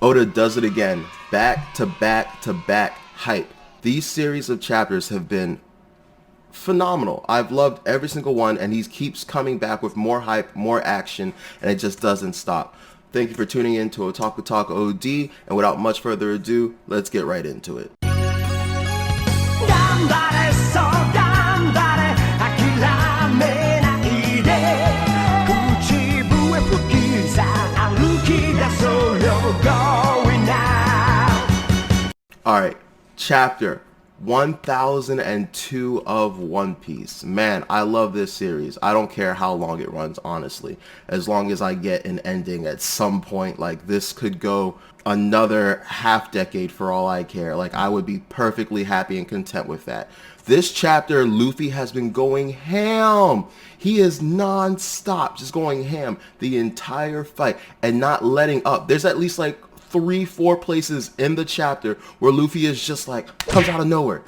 Oda does it again. Back to back to back hype. These series of chapters have been phenomenal. I've loved every single one, and he keeps coming back with more hype, more action, and it just doesn't stop. Thank you for tuning in to Otaku Talk OD, and without much further ado, let's get right into it. Alright, chapter 1002 of One Piece. Man, I love this series. I don't care how long it runs, honestly. As long as I get an ending at some point, like this could go another half decade for all I care. Like I would be perfectly happy and content with that. This chapter, Luffy has been going ham. He is non-stop, just going ham the entire fight and not letting up. There's at least like 3-4 places in the chapter where Luffy is just like, comes out of nowhere.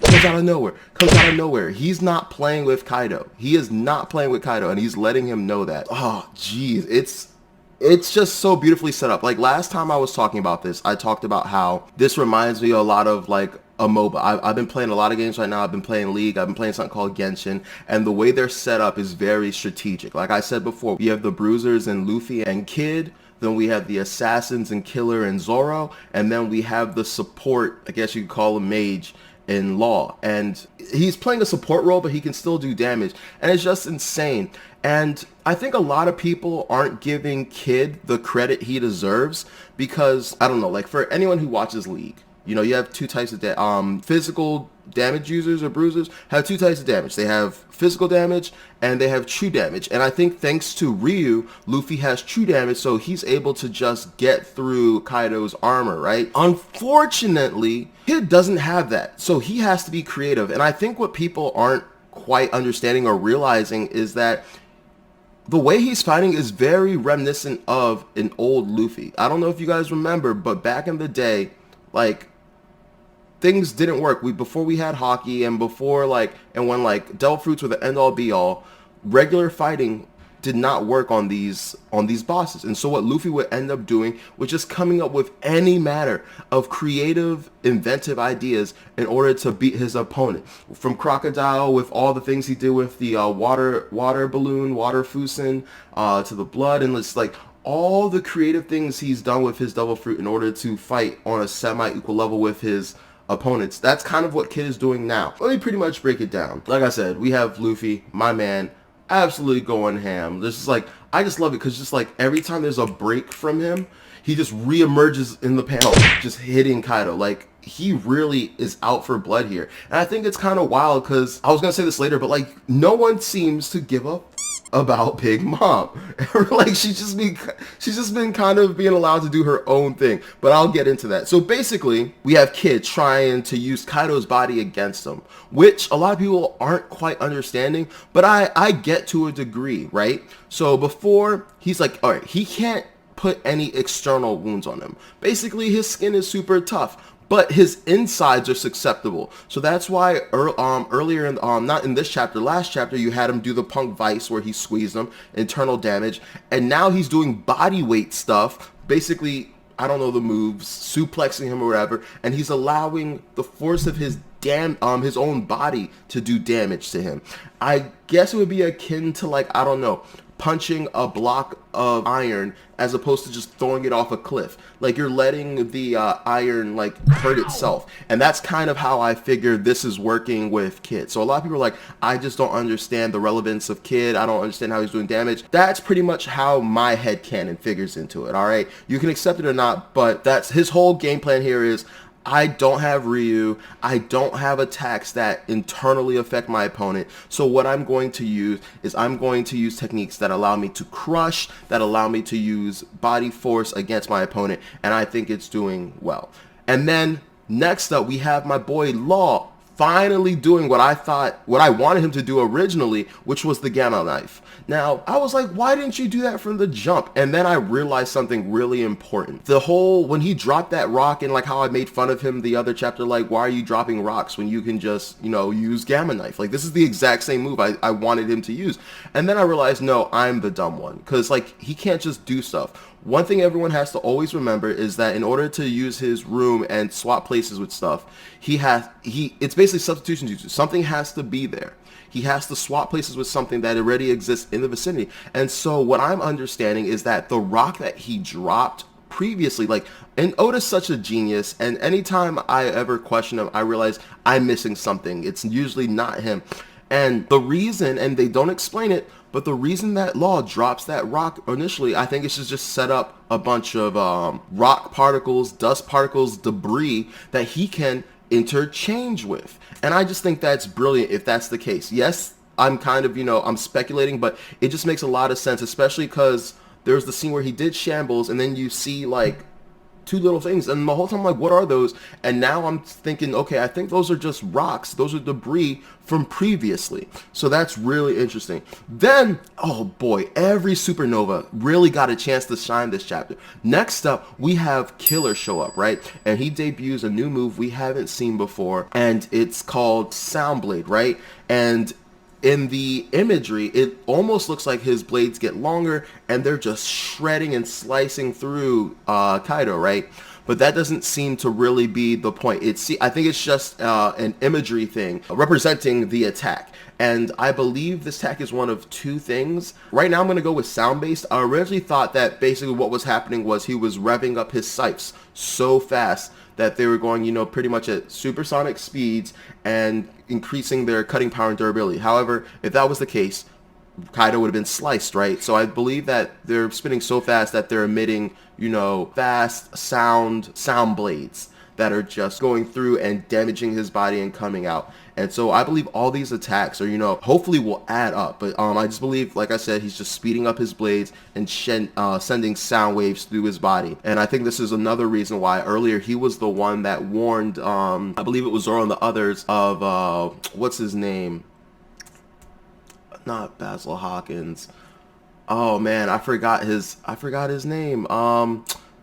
He's not playing with Kaido. He is not playing with Kaido, and he's letting him know that. Oh, geez. It's just so beautifully set up. Like last time I was talking about this, I talked about how this reminds me a lot of like a MOBA. I've been playing a lot of games right now. I've been playing League. I've been playing something called Genshin. And the way they're set up is very strategic. Like I said before, we have the Bruisers and Luffy and Kid. Then we have the Assassins and Killer and Zoro. And then we have the support, I guess you could call him Mage, in Law. And he's playing a support role, but he can still do damage. And it's just insane. And I think a lot of people aren't giving Kid the credit he deserves because, I don't know, like for anyone who watches League, you know, you have two types of physical damage users or bruisers have two types of damage. They have physical damage and they have true damage. And I think thanks to Ryu, Luffy has true damage, so he's able to just get through Kaido's armor, right? Unfortunately, Kid doesn't have that, so he has to be creative. And I think what people aren't quite understanding or realizing is that the way he's fighting is very reminiscent of an old Luffy. I don't know if you guys remember, but back in the day, like, things didn't work. Before we had hockey and before when Devil Fruits were the end all be all, regular fighting did not work on these bosses. And so what Luffy would end up doing was just coming up with any manner of creative, inventive ideas in order to beat his opponent. From Crocodile with all the things he did with the water balloon, water Fusen, to the blood, and it's like all the creative things he's done with his Devil Fruit in order to fight on a semi-equal level with his opponents. That's kind of what Kid is doing now. Let me pretty much break it down. Like I said, we have Luffy, my man, absolutely going ham. This is like, I just love it because just like every time there's a break from him, he just reemerges in the panel, just hitting Kaido. Like, he really is out for blood here. And I think it's kind of wild because I was going to say this later, but like no one seems to give up about Big Mom. Like she's just been kind of being allowed to do her own thing, but I'll get into that. So basically we have Kid trying to use Kaido's body against him, which a lot of people aren't quite understanding, but I get to a degree, right? So before, he's like, all right, he can't put any external wounds on him. Basically his skin is super tough, but his insides are susceptible. So that's why earlier in not in this chapter, last chapter, you had him do the Punk Vice where he squeezed him, internal damage, and now he's doing body weight stuff, basically, I don't know the moves, suplexing him or whatever, and he's allowing the force of his own body to do damage to him. I guess it would be akin to, like, I don't know, punching a block of iron as opposed to just throwing it off a cliff. Like you're letting the iron like hurt itself. And that's kind of how I figure this is working with Kid. So a lot of people are like, I just don't understand the relevance of Kid. I don't understand how he's doing damage. That's pretty much how my headcanon figures into it, all right? You can accept it or not, but that's his whole game plan here is, I don't have Ryu, I don't have attacks that internally affect my opponent, so what I'm going to use is I'm going to use techniques that allow me to crush, that allow me to use body force against my opponent, and I think it's doing well. And then next up we have my boy Law finally doing what I wanted him to do originally, which was the Gamma Knife. Now, I was like, why didn't you do that from the jump? And then I realized something really important. The whole, when he dropped that rock and like how I made fun of him the other chapter, like, why are you dropping rocks when you can just, you know, use Gamma Knife? Like, this is the exact same move I wanted him to use. And then I realized, no, I'm the dumb one. Because, like, he can't just do stuff. one thing everyone has to always remember is that in order to use his room and swap places with stuff, it's basically substitution jutsu. Something has to be there. He has to swap places with something that already exists in the vicinity. And so what I'm understanding is that the rock that he dropped previously, like, and Oda's such a genius, and anytime I ever question him, I realize I'm missing something. It's usually not him. And the reason, and they don't explain it, but the reason that Law drops that rock initially, I think it's to just set up a bunch of rock particles, dust particles, debris that he can interchange with. And I just think that's brilliant if that's the case. Yes, I'm kind of, I'm speculating, but it just makes a lot of sense, especially because there's the scene where he did shambles, and then you see, like, two little things, and the whole time I'm like, what are those? And now I'm thinking, okay, I think those are just rocks. Those are debris from previously. So that's really interesting. Then, oh boy, every supernova really got a chance to shine this chapter. Next up, we have Killer show up, right? And he debuts a new move we haven't seen before, and it's called Sound Blade, right? And in the imagery, it almost looks like his blades get longer and they're just shredding and slicing through Kaido, right? But that doesn't seem to really be the point. I think it's just an imagery thing representing the attack. And I believe this attack is one of two things. Right now I'm going to go with sound-based. I originally thought that basically what was happening was he was revving up his scythes so fast that they were going, pretty much at supersonic speeds and increasing their cutting power and durability. However, if that was the case, Kaido would have been sliced, right? So I believe that they're spinning so fast that they're emitting, fast sound blades that are just going through and damaging his body and coming out. And so I believe all these attacks are, hopefully will add up. But I just believe, like I said, he's just speeding up his blades and sending sound waves through his body. And I think this is another reason why earlier he was the one that warned, I believe it was Zoro and the others of, what's his name? Not Basil Hawkins. Oh man, I forgot his name.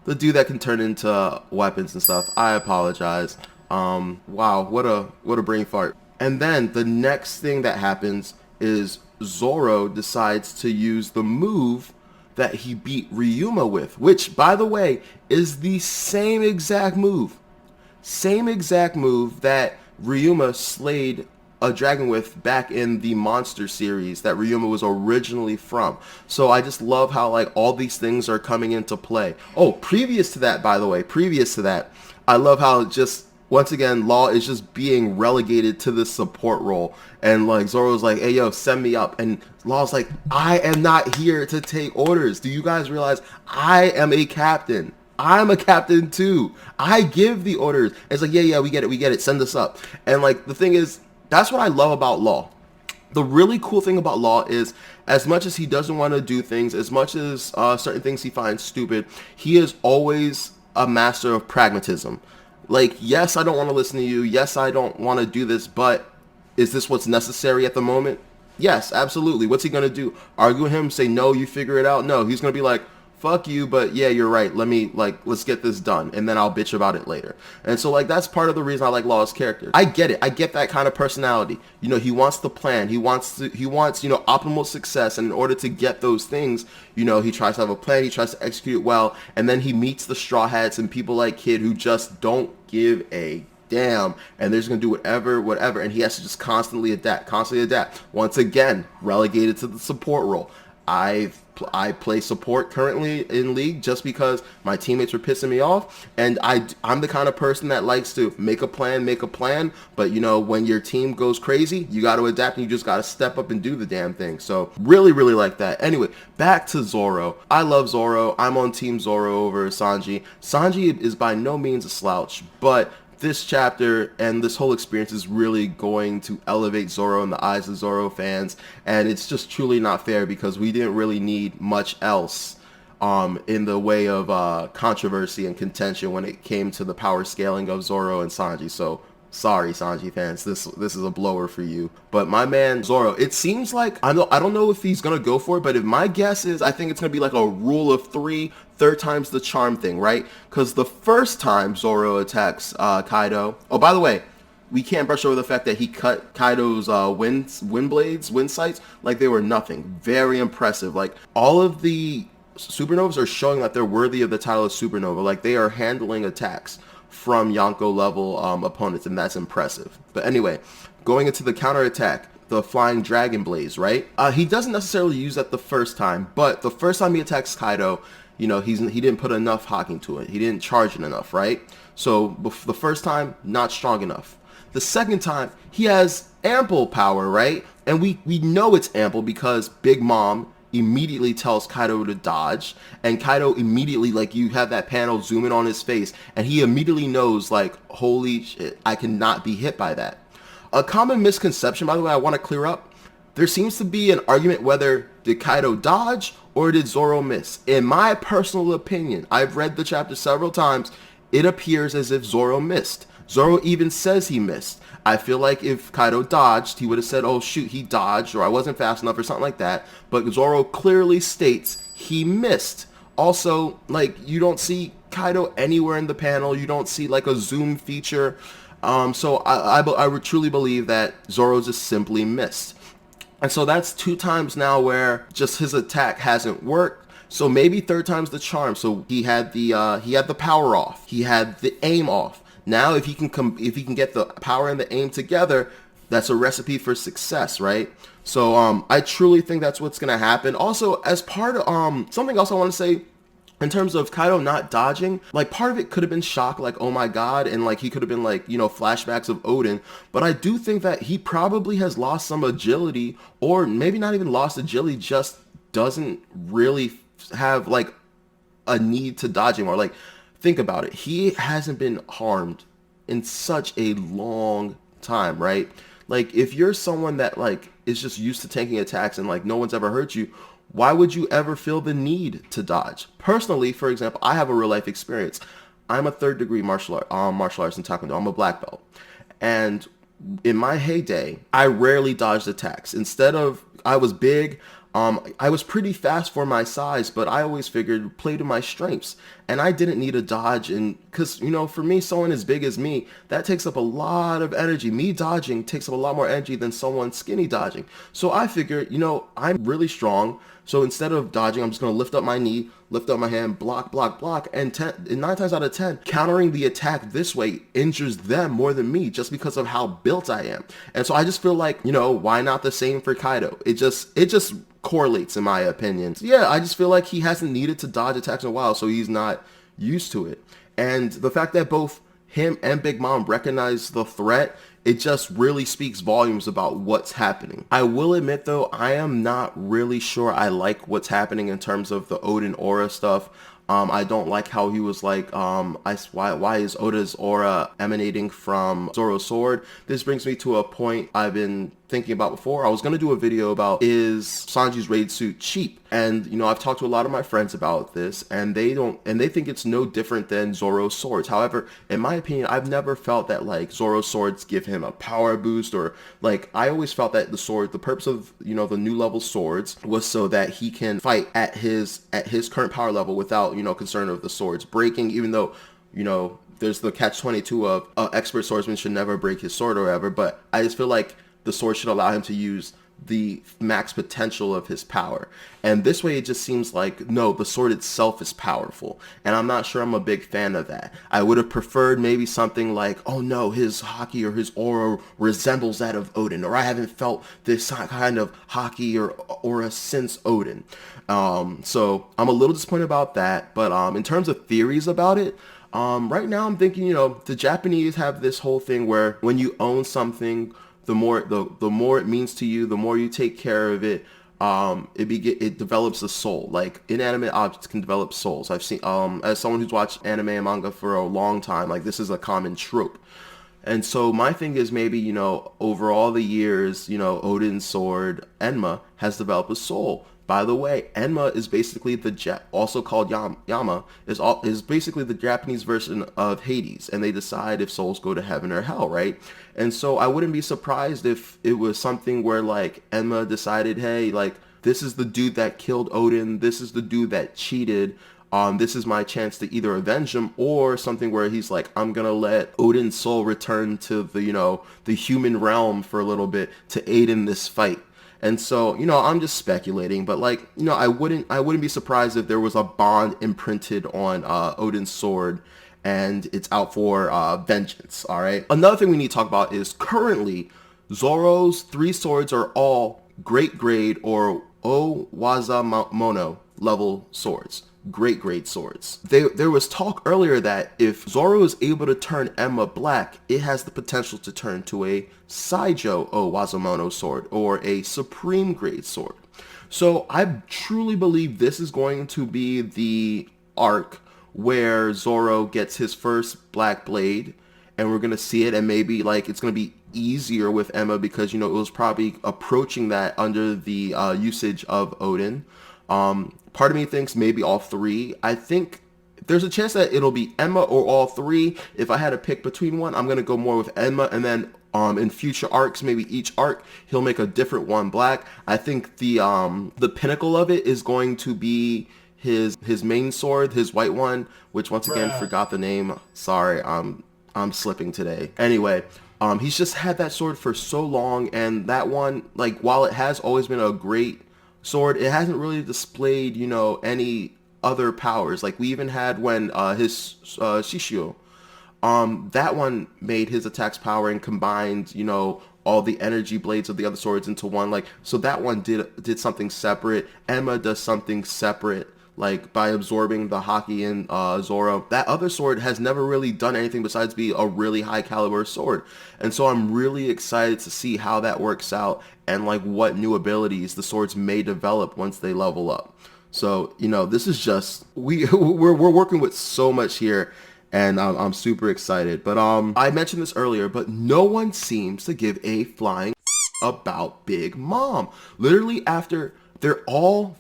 The dude that can turn into weapons and stuff. I apologize. Wow, what a brain fart. And then the next thing that happens is Zoro decides to use the move that he beat Ryuma with, which, by the way, is the same exact move. Same exact move that Ryuma slayed a dragon with back in the Monster series that Ryuma was originally from. So I just love how, like, all these things are coming into play. Oh, previous to that, by the way, I love how just, once again, Law is just being relegated to this support role. And, like, Zoro's like, hey, yo, send me up. And Law's like, I am not here to take orders. Do you guys realize I am a captain? I'm a captain too. I give the orders. And it's like, yeah, we get it. Send us up. And, like, the thing is, that's what I love about Law. The really cool thing about Law is, as much as he doesn't want to do things, as much as certain things he finds stupid, he is always a master of pragmatism. Like, yes, I don't want to listen to you. Yes, I don't want to do this, but is this what's necessary at the moment? Yes, absolutely. What's he going to do? Argue with him, say, no, you figure it out? No, he's going to be like, fuck you, but yeah, you're right. Let's get this done, and then I'll bitch about it later. And so, like, that's part of the reason I like Law's character. I get it. I get that kind of personality. He wants the plan. He wants, optimal success, and in order to get those things, he tries to have a plan. He tries to execute it well, and then he meets the Straw Hats and people like Kid who just don't give a damn, and they're just gonna do whatever, and he has to just constantly adapt. Once again, relegated to the support role. I play support currently in League just because my teammates were pissing me off, and I'm the kind of person that likes to make a plan, but when your team goes crazy, you got to adapt and you just got to step up and do the damn thing. So really like that. Anyway, back to Zoro. I love Zoro. I'm on Team Zoro over Sanji. Sanji is by no means a slouch, but this chapter and this whole experience is really going to elevate Zoro in the eyes of Zoro fans, and it's just truly not fair because we didn't really need much else in the way of controversy and contention when it came to the power scaling of Zoro and Sanji. So sorry, Sanji fans, this is a blower for you. But my man Zoro, it seems like, I don't know if he's gonna go for it, but if my guess is, I think it's gonna be like a rule of three, third time's the charm thing, right? Because the first time Zoro attacks Kaido, oh, by the way, we can't brush over the fact that he cut Kaido's wind sights like they were nothing. Very impressive. Like, all of the supernovas are showing that they're worthy of the title of supernova. Like, they are handling attacks from Yonko level opponents, and that's impressive. But anyway, going into the counterattack, the Flying Dragon Blaze, right? He doesn't necessarily use that the first time, but the first time he attacks Kaido, you know, he didn't put enough Haki into it. He didn't charge it enough, right? So the first time, not strong enough. The second time, he has ample power, right? And we know it's ample because Big Mom immediately tells Kaido to dodge, and Kaido immediately, like, you have that panel zoom in on his face, and he immediately knows, like, holy shit, I cannot be hit by that. A common misconception, by the way, I want to clear up. There seems to be an argument whether did Kaido dodge or did Zoro miss. In my personal opinion, I've read the chapter several times, it appears as if Zoro missed. Zoro even says he missed. I feel like if Kaido dodged, he would have said, oh shoot, he dodged, or I wasn't fast enough, or something like that. But Zoro clearly states he missed. Also, like, you don't see Kaido anywhere in the panel. You don't see like a zoom feature. So I would truly believe that Zoro just simply missed. And so that's 2 times now where just his attack hasn't worked. So maybe third time's the charm. So he had the power off. He had the aim off. Now, if he can get the power and the aim together, that's a recipe for success, right? So I truly think that's what's gonna happen. Also, as part of something else I want to say, in terms of Kaido not dodging, like, part of it could have been shock, like, oh my god, and like he could have been like, you know, flashbacks of Odin. But I do think that he probably has lost some agility, or maybe not even lost agility, just doesn't really have like a need to dodge anymore. Like, think about it. He hasn't been harmed in such a long time, right? Like, if you're someone that like is just used to taking attacks and like no one's ever hurt you, why would you ever feel the need to dodge? Personally, for example, I have a real life experience. I'm a 3rd degree martial arts in Taekwondo. I'm a black belt. And in my heyday, I rarely dodged attacks. Instead of, I was big, I was pretty fast for my size, but I always figured play to my strengths. And I didn't need a dodge. And because, you know, for me, someone as big as me, that takes up a lot of energy. Me dodging takes up a lot more energy than someone skinny dodging. So I figured, you know, I'm really strong. So instead of dodging, I'm just going to lift up my knee, lift up my hand, block, block, block. And 9 times out of 10, countering the attack this way injures them more than me just because of how built I am. And so I just feel like, you know, why not the same for Kaido? It just correlates, in my opinion. So yeah, I just feel like he hasn't needed to dodge attacks in a while, so he's not used to it. And the fact that both him and Big Mom recognize the threat, it just really speaks volumes about what's happening. I will admit though, I am not really sure I like what's happening in terms of the Odin aura stuff. I don't like how he was like, why is Oda's aura emanating from Zoro's sword? This brings me to a point I've been thinking about before. I was going to do a video about, is Sanji's raid suit cheap? And, you know, I've talked to a lot of my friends about this, and they think it's no different than Zoro's swords. However, in my opinion, I've never felt that like Zoro's swords give him a power boost, or like, I always felt that the purpose of, you know, the new level swords was so that he can fight at his current power level without, you know, concern of the swords breaking, even though, you know, there's the catch-22 of expert swordsman should never break his sword or whatever. But I just feel like the sword should allow him to use the max potential of his power. And this way it just seems like, no, the sword itself is powerful. And I'm not sure I'm a big fan of that. I would have preferred maybe something like, oh no, his Haki or his aura resembles that of Odin, or I haven't felt this kind of Haki or aura since Odin. So I'm a little disappointed about that. But in terms of theories about it, right now I'm thinking, you know, the Japanese have this whole thing where when you own something, the more it means to you, the more you take care of it, it develops a soul. Like, inanimate objects can develop souls. I've seen, as someone who's watched anime and manga for a long time, like, this is a common trope. And so my thing is, maybe, you know, over all the years, you know, Odin's sword, Enma, has developed a soul. By the way, Enma is basically also called Yama, is basically the Japanese version of Hades, and they decide if souls go to heaven or hell, right? And so I wouldn't be surprised if it was something where like Enma decided, hey, like, this is the dude that killed Odin, this is the dude that cheated, this is my chance to either avenge him, or something where he's like, I'm gonna let Odin's soul return to the, you know, the human realm for a little bit to aid in this fight. And so, I'm just speculating, but like, I wouldn't be surprised if there was a bond imprinted on Odin's sword and it's out for vengeance. All right. Another thing we need to talk about is currently Zoro's 3 swords are all great grade or Owazamono level swords. Great grade swords. There was talk earlier that if Zoro is able to turn Enma black, it has the potential to turn to a Saijo Owazamono sword or a supreme grade sword. So I truly believe this is going to be the arc where Zoro gets his first black blade, and we're gonna see it, and maybe like it's gonna be easier with Enma because it was probably approaching that under the usage of Odin. Part of me thinks maybe all 3. I think there's a chance that it'll be Enma or all 3. If I had to pick between one, I'm gonna go more with Enma, and then in future arcs, maybe each arc he'll make a different one black. I think the pinnacle of it is going to be his main sword, his white one, which once again forgot the name. Sorry, I'm slipping today. Anyway, he's just had that sword for so long, and that one, like, while it has always been a great sword, it hasn't really displayed, any other powers. Like we even had when his Shishio, that one made his attacks power and combined, all the energy blades of the other swords into one. Like, so that one did something separate. Enma does something separate, like by absorbing the Haki in Zoro. That other sword has never really done anything besides be a really high caliber sword. And so I'm really excited to see how that works out and like what new abilities the swords may develop once they level up. So, this is just, we're working with so much here, and I'm super excited. But I mentioned this earlier, but no one seems to give a flying about Big Mom. Literally after they're all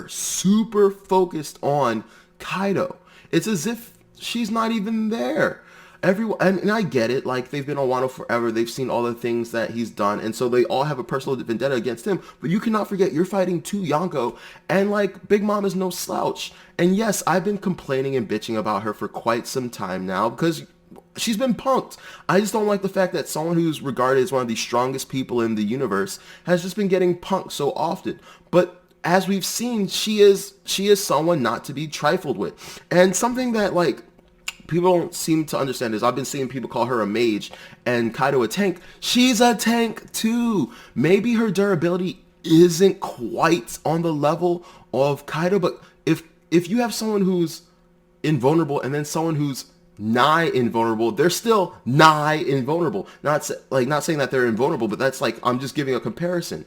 super focused on Kaido, it's as if she's not even there. Everyone, and I get it, like they've been on Wano forever, they've seen all the things that he's done, and so they all have a personal vendetta against him, but you cannot forget you're fighting 2 Yonko, and like Big Mom is no slouch. And yes, I've been complaining and bitching about her for quite some time now because she's been punked. I just don't like the fact that someone who's regarded as one of the strongest people in the universe has just been getting punked so often. But as we've seen, she is someone not to be trifled with. And something that like people don't seem to understand is I've been seeing people call her a mage and Kaido a tank. She's a tank too. Maybe her durability isn't quite on the level of Kaido, but if you have someone who's invulnerable and then someone who's nigh invulnerable, they're still nigh invulnerable. Not saying that they're invulnerable, but that's like, I'm just giving a comparison.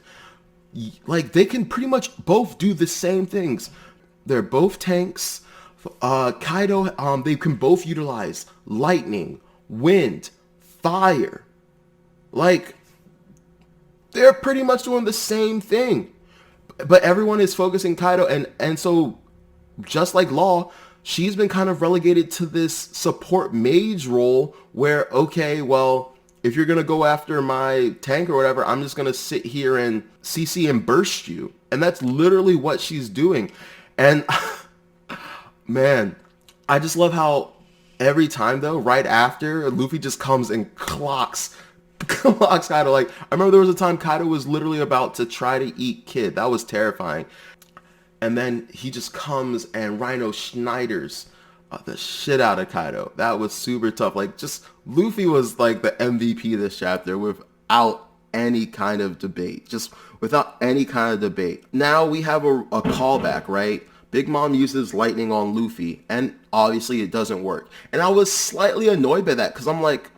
Like they can pretty much both do the same things. They're both tanks. Kaido, they can both utilize lightning, wind, fire. Like, they're pretty much doing the same thing. But everyone is focusing Kaido, and so, just like Law, she's been kind of relegated to this support mage role where, okay, well, if you're going to go after my tank or whatever, I'm just going to sit here and CC and burst you. And that's literally what she's doing. And man, I just love how every time though, right after, Luffy just comes and clocks Kaido. Like, I remember there was a time Kaido was literally about to try to eat Kid. That was terrifying. And then he just comes and Rhino Schneiders the shit out of Kaido. That was super tough. Like, just Luffy was like the MVP of this chapter without any kind of debate. Just without any kind of debate. Now we have a callback, right? Big Mom uses lightning on Luffy, and obviously it doesn't work. And I was slightly annoyed by that, because I'm like,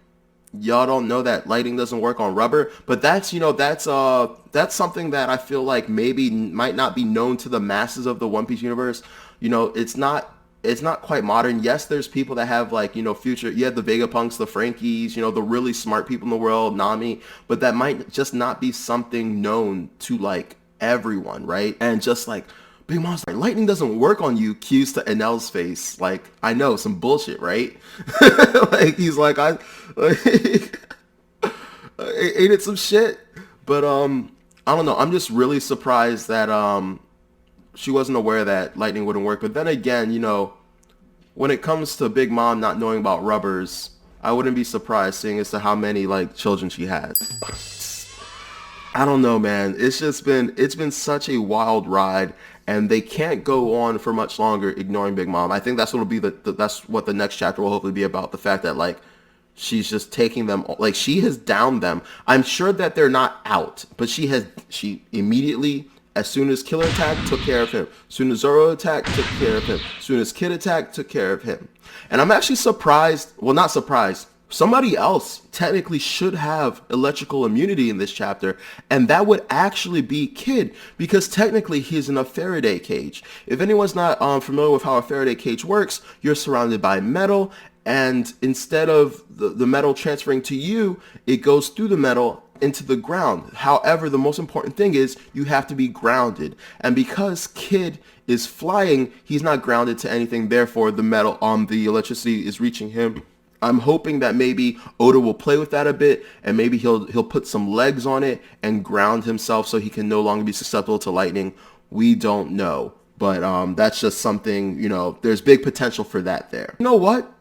y'all don't know that lightning doesn't work on rubber? But that's, that's something that I feel like maybe might not be known to the masses of the One Piece universe. It's not quite modern. Yes, there's people that have like, future, you have the Vegapunks, the Frankies, the really smart people in the world, Nami, but that might just not be something known to like everyone, right? And just like, Big Mom's like, lightning doesn't work on you, cues to Enel's face. Like, I know, some bullshit, right? Like, he's like, ain't it some shit? But, I don't know. I'm just really surprised that, she wasn't aware that lightning wouldn't work. But then again, when it comes to Big Mom not knowing about rubbers, I wouldn't be surprised seeing as to how many, like, children she had. I don't know, man. It's been such a wild ride, and they can't go on for much longer ignoring Big Mom. I think that's what'll be that's what the next chapter will hopefully be about. The fact that like she's just taking them, like she has downed them. I'm sure that they're not out, but she immediately, as soon as Killer attacked, took care of him. As soon as Zoro attacked, took care of him. As soon as Kid attacked, took care of him. And I'm actually surprised, well, not surprised. Somebody else technically should have electrical immunity in this chapter, and that would actually be Kid, because technically he's in a Faraday cage. If anyone's not familiar with how a Faraday cage works, you're surrounded by metal, and instead of the metal transferring to you, it goes through the metal into the ground. However, the most important thing is you have to be grounded. And because Kid is flying, he's not grounded to anything. Therefore, the metal on the electricity is reaching him. I'm hoping that maybe Oda will play with that a bit, and maybe he'll put some legs on it and ground himself so he can no longer be susceptible to lightning. We don't know. But that's just something, there's big potential for that there. You know what?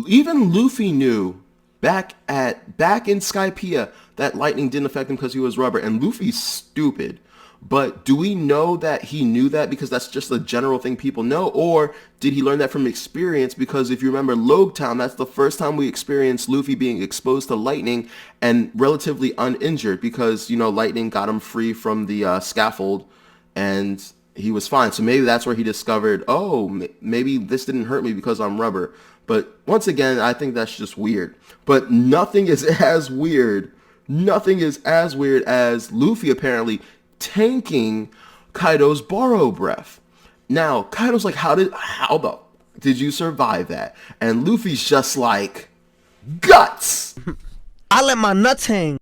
Even Luffy knew back in Skypiea that lightning didn't affect him because he was rubber, and Luffy's stupid. But do we know that he knew that because that's just a general thing people know, or did he learn that from experience? Because if you remember Logtown, that's the first time we experienced Luffy being exposed to lightning and relatively uninjured because, lightning got him free from the scaffold and he was fine. So maybe that's where he discovered, oh, maybe this didn't hurt me because I'm rubber. But once again, I think that's just weird. But nothing is as weird. Nothing is as weird as Luffy apparently tanking Kaido's borrow breath. Now, Kaido's like, how the did you survive that? And Luffy's just like, guts! I let my nuts hang.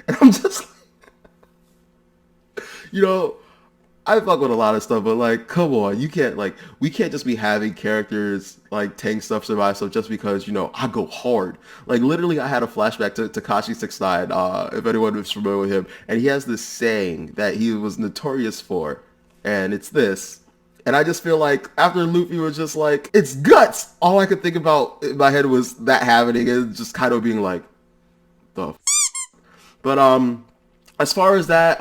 And I'm just like, I fuck with a lot of stuff, but like, come on, we can't just be having characters like tank stuff, survive stuff just because, I go hard. Like literally I had a flashback to Tekashi 69, if anyone is familiar with him, and he has this saying that he was notorious for, and it's this. And I just feel like after Luffy was just like, it's guts, all I could think about in my head was that happening and just kind of being like, the f-? But as far as that,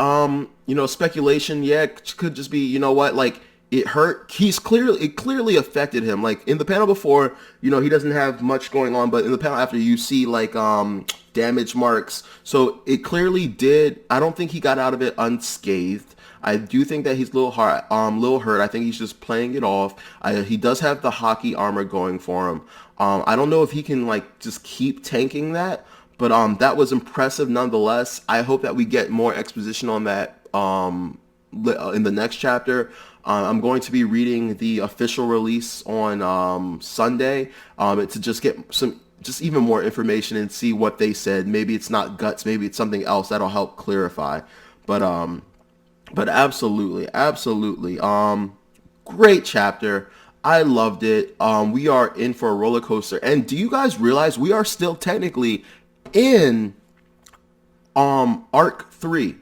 speculation, yeah, it could just be, like it hurt. It clearly affected him. Like in the panel before, he doesn't have much going on, but in the panel after, you see like damage marks. So it clearly did. I don't think he got out of it unscathed. I do think that he's a little hurt. I think he's just playing it off. He does have the hockey armor going for him. I don't know if he can like just keep tanking that. But that was impressive nonetheless. I hope that we get more exposition on that in the next chapter. I'm going to be reading the official release on Sunday to just get just even more information and see what they said. Maybe it's not guts. Maybe it's something else that'll help clarify. But absolutely, absolutely. Great chapter. I loved it. We are in for a roller coaster. And do you guys realize we are still technically in arc 3?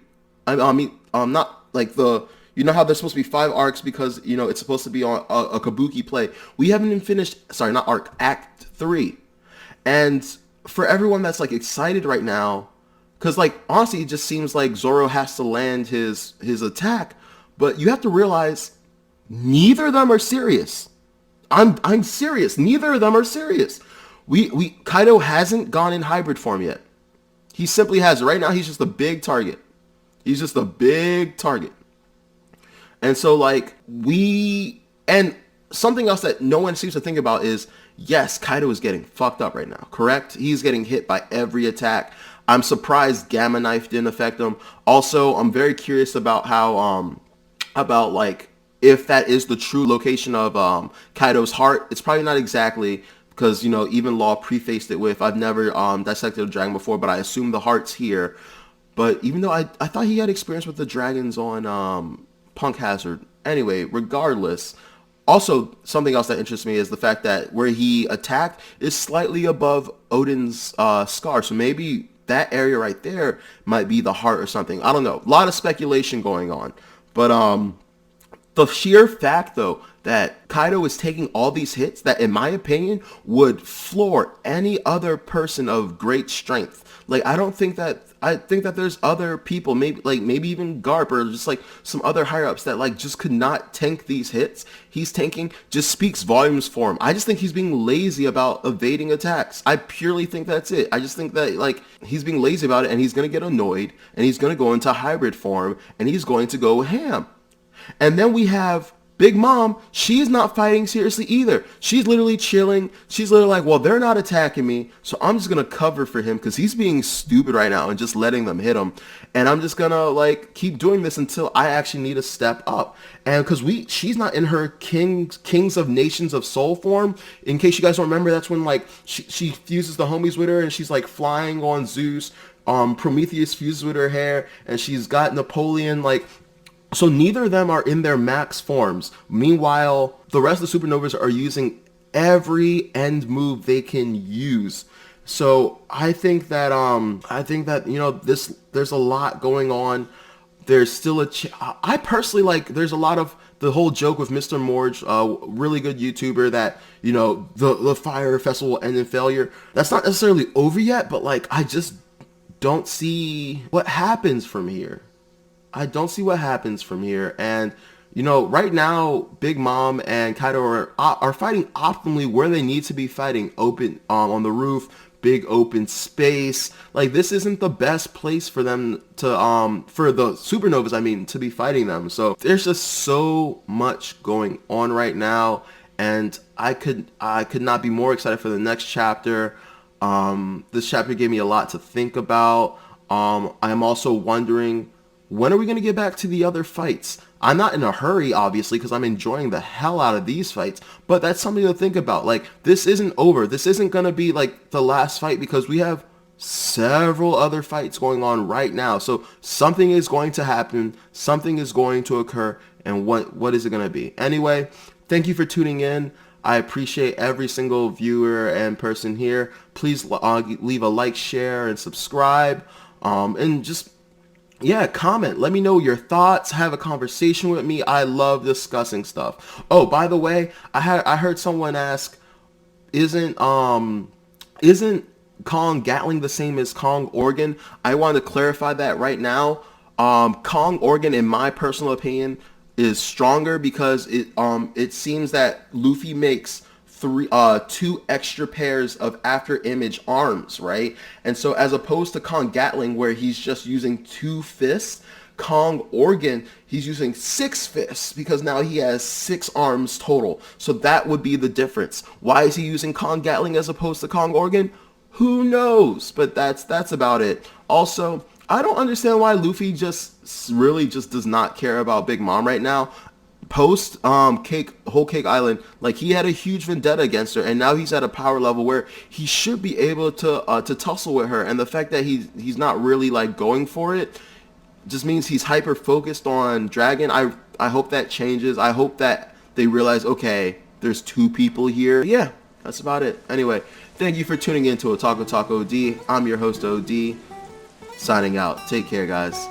I mean not like how there's supposed to be 5 arcs because it's supposed to be on a kabuki play. We haven't even finished, sorry, not arc, act 3. And for everyone that's like excited right now, because like honestly it just seems like Zoro has to land his attack, but you have to realize neither of them are serious. I'm serious. Neither of them are serious. Kaido hasn't gone in hybrid form yet. He simply has. Right now, he's just a big target. He's just a big target. And so, and something else that no one seems to think about is, yes, Kaido is getting fucked up right now, correct? He's getting hit by every attack. I'm surprised Gamma Knife didn't affect him. Also, I'm very curious about how, if that is the true location of Kaido's heart. It's probably not exactly, because, even Law prefaced it with, I've never dissected a dragon before, but I assume the heart's here. But even though I thought he had experience with the dragons on Punk Hazard. Anyway, regardless. Also, something else that interests me is the fact that where he attacked is slightly above Odin's scar. So maybe that area right there might be the heart or something. I don't know. A lot of speculation going on. But The sheer fact, though, that Kaido is taking all these hits that, in my opinion, would floor any other person of great strength. Like, I think that there's other people, maybe even Garp or just like some other higher ups that like just could not tank these hits he's tanking. Just speaks volumes for him. I just think he's being lazy about evading attacks. I purely think that's it. I just think that like he's being lazy about it, and he's gonna get annoyed, and he's gonna go into hybrid form, and he's going to go ham. And then we have Big Mom. She's not fighting seriously either. She's literally chilling. She's literally like, well, they're not attacking me, so I'm just going to cover for him because he's being stupid right now and just letting them hit him. And I'm just going to like keep doing this until I actually need to step up. And because she's not in her Kings of Nations of Soul form. In case you guys don't remember, that's when like she fuses the homies with her and she's like flying on Zeus. Prometheus fuses with her hair, and she's got Napoleon like. So neither of them are in their max forms. Meanwhile, the rest of the supernovas are using every end move they can use. So I think that you know there's a lot going on. There's still I personally like. There's a lot of the whole joke with Mr. Morge, a really good YouTuber, that you know the Fire Festival will end in failure. That's not necessarily over yet, but like I just don't see what happens from here. I don't see what happens from here. And, you know, right now, Big Mom and Kaido are fighting optimally where they need to be fighting. Open, on the roof, big open space. Like, this isn't the best place for them to, for the supernovas, I mean, to be fighting them. So there's just so much going on right now. And I could not be more excited for the next chapter. This chapter gave me a lot to think about. I'm also wondering, when are we going to get back to the other fights? I'm not in a hurry, obviously, because I'm enjoying the hell out of these fights. But that's something to think about. Like, this isn't over. This isn't going to be, like, the last fight, because we have several other fights going on right now. So something is going to happen. Something is going to occur. And what is it going to be? Anyway, thank you for tuning in. I appreciate every single viewer and person here. Please leave a like, share, and subscribe. And just... yeah, comment. Let me know your thoughts. Have a conversation with me. I love discussing stuff. Oh, by the way, I heard someone ask, isn't Kong Gatling the same as Kong Organ? I want to clarify that right now. Kong Organ, in my personal opinion, is stronger because it seems that Luffy makes two extra pairs of after image arms, right? And so as opposed to Kong Gatling, where he's just using 2 fists, Kong Organ, he's using 6 fists because now he has 6 arms total. So that would be the difference. Why is he using Kong Gatling as opposed to Kong Organ? Who knows? But that's about it. Also, I don't understand why Luffy just really just does not care about Big Mom right now. Post Whole Cake Island, like, he had a huge vendetta against her, and now he's at a power level where he should be able to tussle with her. And the fact that he's not really like going for it just means he's hyper focused on Dragon. I hope that changes. I hope that they realize, okay, there's 2 people here. Yeah, that's about it. Anyway, thank you for tuning in to Otaku Talk OD. I'm your host OD, signing out. Take care, guys.